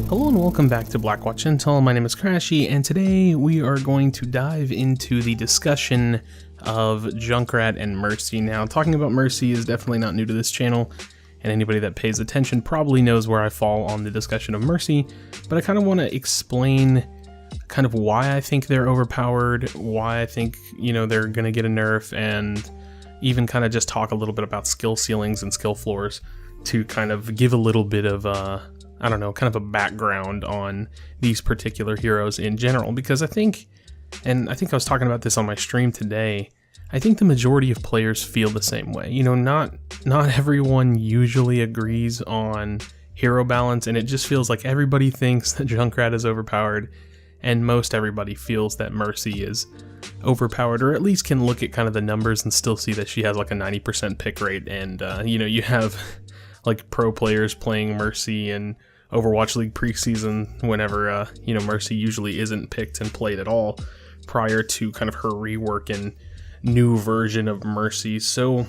Hello and welcome back to Blackwatch Intel. My name is Crashy, and today we are going to dive into the discussion of Junkrat and Mercy. Now, talking about Mercy is definitely not new to this channel, and anybody that pays attention probably knows where I fall on the discussion of Mercy, but I kind of want to explain kind of why I think they're overpowered, why I think, they're going to get a nerf, and even kind of just talk a little bit about skill ceilings and skill floors to kind of give a little bit of kind of a background on these particular heroes in general, because I think I was talking about this on my stream today, I think the majority of players feel the same way. Not everyone usually agrees on hero balance, and it just feels like everybody thinks that Junkrat is overpowered, and most everybody feels that Mercy is overpowered, or at least can look at kind of the numbers and still see that she has like a 90% pick rate, and you have like pro players playing Mercy and Overwatch League preseason whenever, Mercy usually isn't picked and played at all prior to kind of her rework and new version of Mercy. So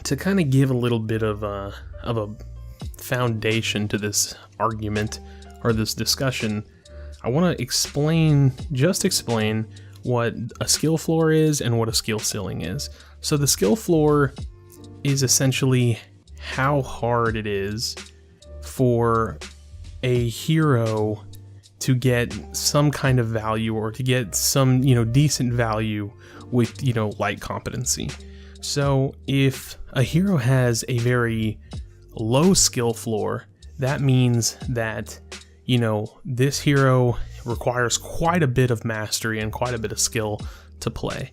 to kind of give a little bit of a foundation to this argument or this discussion, I want to explain what a skill floor is and what a skill ceiling is. So the skill floor is essentially how hard it is for a hero to get some kind of value, or to get some, decent value with, light competency. So if a hero has a very low skill floor, that means that, this hero requires quite a bit of mastery and quite a bit of skill to play.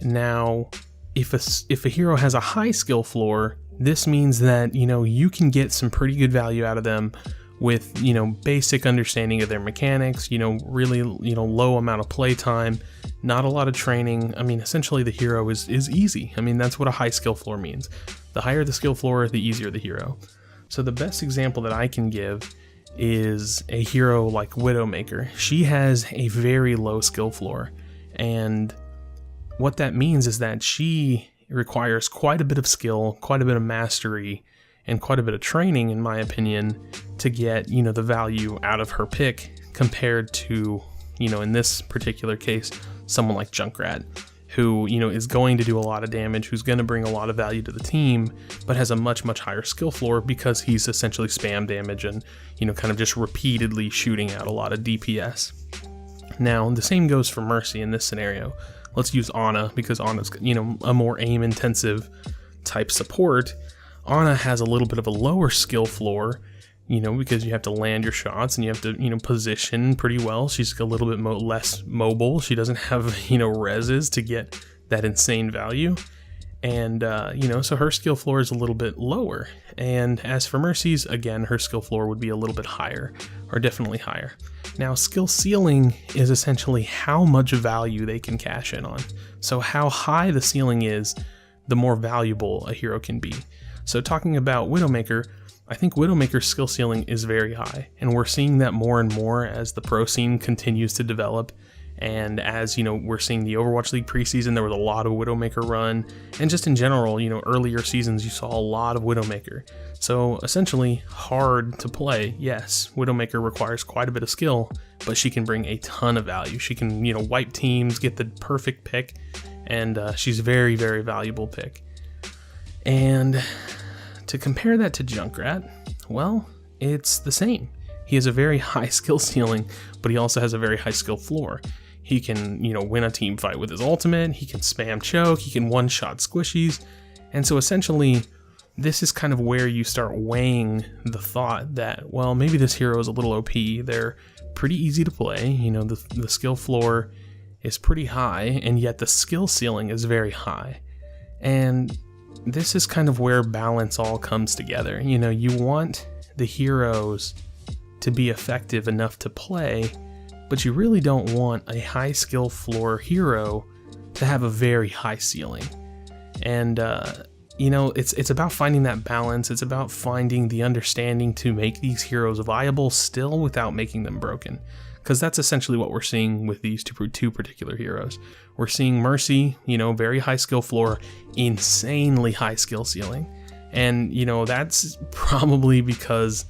Now, if a hero has a high skill floor, this means that, you can get some pretty good value out of them with, basic understanding of their mechanics, really, low amount of play time, not a lot of training. I mean, essentially the hero is easy. I mean, that's what a high skill floor means. The higher the skill floor, the easier the hero. So the best example that I can give is a hero like Widowmaker. She has a very low skill floor, and what that means is that she requires quite a bit of skill, quite a bit of mastery, and quite a bit of training, in my opinion, to get, the value out of her pick compared to, in this particular case, someone like Junkrat, who, is going to do a lot of damage, who's going to bring a lot of value to the team, but has a much, much higher skill floor because he's essentially spam damage and, kind of just repeatedly shooting out a lot of DPS. Now, the same goes for Mercy in this scenario. Let's use Ana, because Ana's, a more aim-intensive type support. Ana has a little bit of a lower skill floor, because you have to land your shots and you have to, position pretty well. She's a little bit less mobile. She doesn't have, reses to get that insane value. And, so her skill floor is a little bit lower. And as for Mercy's, again, her skill floor would be a little bit higher, or definitely higher. Now, skill ceiling is essentially how much value they can cash in on. So how high the ceiling is, the more valuable a hero can be. So talking about Widowmaker, I think Widowmaker's skill ceiling is very high, and we're seeing that more and more as the pro scene continues to develop. And as, we're seeing the Overwatch League preseason, there was a lot of Widowmaker run, and just in general, earlier seasons, you saw a lot of Widowmaker. So essentially, hard to play, yes, Widowmaker requires quite a bit of skill, but she can bring a ton of value. She can, wipe teams, get the perfect pick, and she's a very, very valuable pick. And to compare that to Junkrat, well, it's the same. He has a very high skill ceiling, but he also has a very high skill floor. He can, win a team fight with his ultimate, he can spam choke, he can one-shot squishies, and so essentially, this is kind of where you start weighing the thought that, well, maybe this hero is a little OP, they're pretty easy to play, the skill floor is pretty high, and yet the skill ceiling is very high. And this is kind of where balance all comes together. You want the heroes to be effective enough to play, but you really don't want a high skill floor hero to have a very high ceiling. And, it's about finding that balance. It's about finding the understanding to make these heroes viable still without making them broken. Because that's essentially what we're seeing with these two particular heroes. We're seeing Mercy, very high skill floor, insanely high skill ceiling. And, that's probably because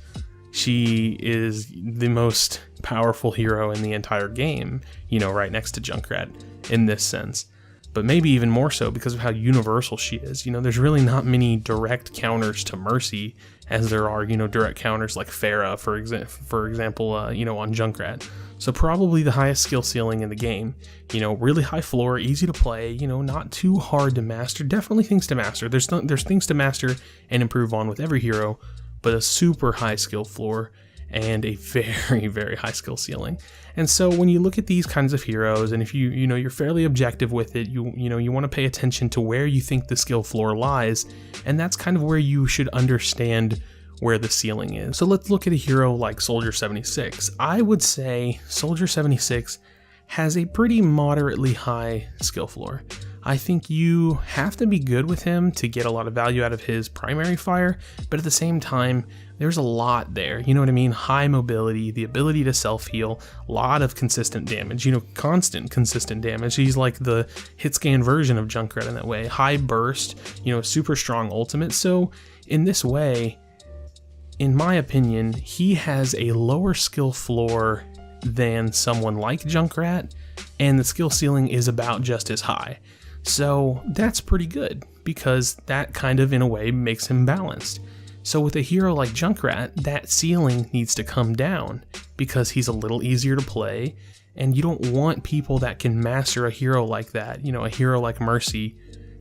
she is the most powerful hero in the entire game, you know, right next to Junkrat in this sense. But maybe even more so because of how universal she is. You know, there's really not many direct counters to Mercy as there are, you know, direct counters like Pharah, for example, you know, on Junkrat. So probably the highest skill ceiling in the game. You know, really high floor, easy to play, you know, not too hard to master. Definitely things to master. There's things to master and improve on with every hero, but a super high skill floor and a very, very high skill ceiling. And so when you look at these kinds of heroes, and if you know, you're fairly objective with it, you know, you want to pay attention to where you think the skill floor lies, and that's kind of where you should understand where the ceiling is. So let's look at a hero like Soldier 76. I would say Soldier 76 has a pretty moderately high skill floor. I think you have to be good with him to get a lot of value out of his primary fire, but at the same time, there's a lot there, you know what I mean? High mobility, the ability to self-heal, a lot of consistent damage, you know, constant consistent damage. He's like the hit scan version of Junkrat in that way. High burst, you know, super strong ultimate. So in this way, in my opinion, he has a lower skill floor than someone like Junkrat, and the skill ceiling is about just as high. So that's pretty good, because that kind of, in a way, makes him balanced. So with a hero like Junkrat, that ceiling needs to come down, because he's a little easier to play, and you don't want people that can master a hero like that, you know, a hero like Mercy,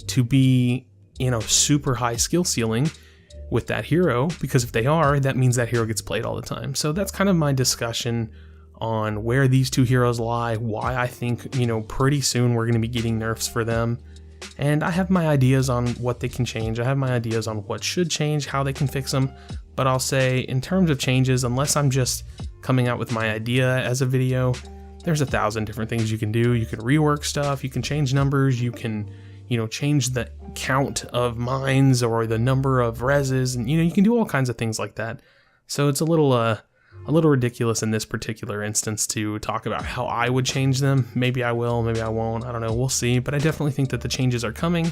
to be, you know, super high skill ceiling with that hero, because if they are, that means that hero gets played all the time. So that's kind of my discussion on where these two heroes lie, why I think, you know, pretty soon we're going to be getting nerfs for them. And I have my ideas on what they can change. I have my ideas on what should change, how they can fix them. But I'll say, in terms of changes, unless I'm just coming out with my idea as a video, there's 1,000 different things you can do. You can rework stuff, you can change numbers, you can, you know, change the count of mines or the number of reses, and, you know, you can do all kinds of things like that. So it's a little ridiculous in this particular instance to talk about how I would change them. Maybe I will, maybe I won't, I don't know, we'll see. But I definitely think that the changes are coming,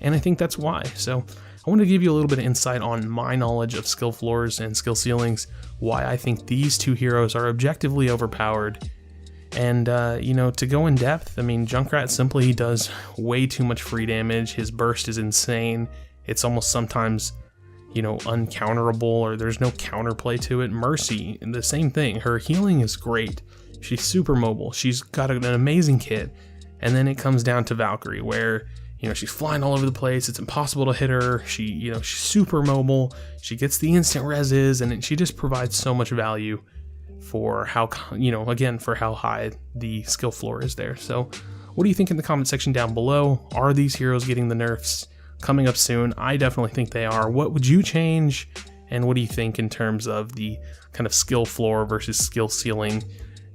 and I think that's why. So I want to give you a little bit of insight on my knowledge of skill floors and skill ceilings, why I think these two heroes are objectively overpowered. And, you know, to go in depth, I mean, Junkrat simply does way too much free damage. His burst is insane. It's almost sometimes, you know, uncounterable, or there's no counterplay to it. Mercy, the same thing. Her healing is great. She's super mobile. She's got an amazing kit. And then it comes down to Valkyrie, where, you know, she's flying all over the place. It's impossible to hit her. You know, she's super mobile. She gets the instant reses, and she just provides so much value for how, you know, again, for how high the skill floor is there. So what do you think in the comment section down below? Are these heroes getting the nerfs coming up soon? I definitely think they are. What would you change? And what do you think in terms of the kind of skill floor versus skill ceiling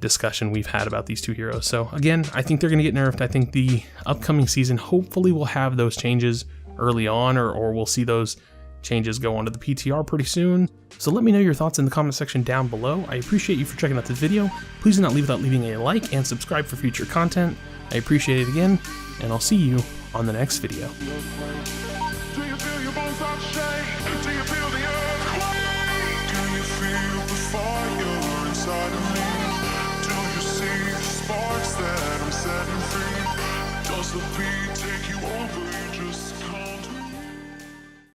discussion we've had about these two heroes? So again, I think they're going to get nerfed. I think the upcoming season hopefully will have those changes early on, or we'll see those changes go onto the PTR pretty soon. So let me know your thoughts in the comment section down below. I appreciate you for checking out this video. Please do not leave without leaving a like and subscribe for future content. I appreciate it again, and I'll see you on the next video. Do you feel your bones start to shake? Do you feel the earthquake? Do you feel the fire inside of me? Do you see the sparks that I'm setting free? Does the beat take you over?